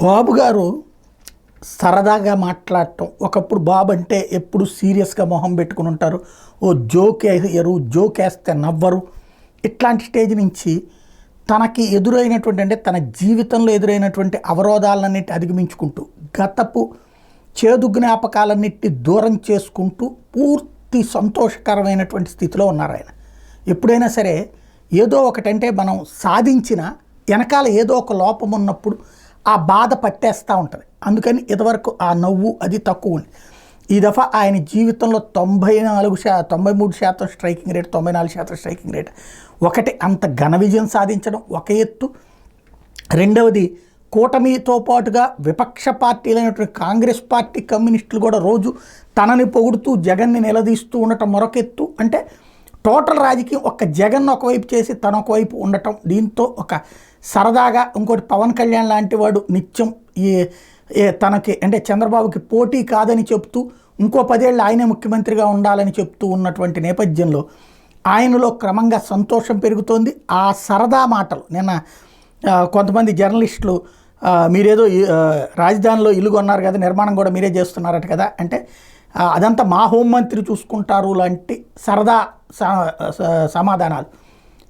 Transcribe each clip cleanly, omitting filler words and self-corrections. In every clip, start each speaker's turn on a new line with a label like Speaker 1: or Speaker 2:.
Speaker 1: బాబు గారు సరదాగా మాట్లాడటం, ఒకప్పుడు బాబు అంటే ఎప్పుడు సీరియస్గా మొహం పెట్టుకుని ఉంటారు. ఓ జోక్ వేయరు, జోక్ వేస్తే నవ్వరు. ఇట్లాంటి స్టేజ్ నుంచి తనకి ఎదురైనటువంటి అంటే తన జీవితంలో ఎదురైనటువంటి అవరోధాలన్నిటి అధిగమించుకుంటూ గతపు చేదు జ్ఞాపకాలన్నిటి దూరం చేసుకుంటూ పూర్తి సంతోషకరమైనటువంటి స్థితిలో ఉన్నారు ఆయన. ఎప్పుడైనా సరే ఏదో ఒకటంటే మనం సాధించిన వెనకాల ఏదో ఒక లోపం ఉన్నప్పుడు ఆ బాధ పట్టేస్తూ ఉంటుంది. అందుకని ఇదివరకు ఆ నవ్వు అది తక్కువ ఉంది. ఈ దఫా ఆయన జీవితంలో 93% స్ట్రైకింగ్ రేట్, 94% స్ట్రైకింగ్ రేట్. ఒకటి అంత ఘన విజయం సాధించడం ఒక ఎత్తు. రెండవది కూటమితో పాటుగా విపక్ష పార్టీలైనటువంటి కాంగ్రెస్ పార్టీ, కమ్యూనిస్టులు కూడా రోజు తనని పొగుడుతూ జగన్ని నిలదీస్తూ ఉండటం మరొక ఎత్తు. అంటే టోటల్ రాజకీయం ఒక జగన్ ఒకవైపు చేసి తన ఒకవైపు ఉండటం. దీంతో ఒక సరదాగా ఇంకోటి పవన్ కళ్యాణ్ లాంటి వాడు నిత్యం తనకి అంటే చంద్రబాబుకి పోటీ కాదని చెప్తూ ఇంకో 10 ఏళ్ళు ఆయనే ముఖ్యమంత్రిగా ఉండాలని చెప్తూ ఉన్నటువంటి నేపథ్యంలో ఆయనలో క్రమంగా సంతోషం పెరుగుతోంది. ఆ సరదా మాటలు నిన్న కొంతమంది జర్నలిస్టులు మీరేదో రాజధానిలో ఇల్లు కొన్నారు కదా, నిర్మాణం కూడా మీరే చేస్తున్నారట కదా అంటే అదంతా మా హోంమంత్రి చూసుకుంటారు లాంటి సరదా సమాధానాలు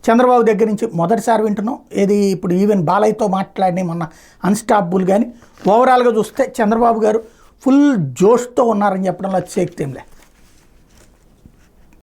Speaker 1: చంద్రబాబు దగ్గర నుంచి మొదటిసారి వింటున్నాం. ఏది ఇప్పుడు ఈవెన్ బాలయ్యతో మాట్లాడి మొన్న అన్స్టాపబుల్. కానీ ఓవరాల్గా చూస్తే చంద్రబాబు గారు ఫుల్ జోష్తో ఉన్నారని చెప్పడంలో అతిశయోక్తి ఏం లేదు.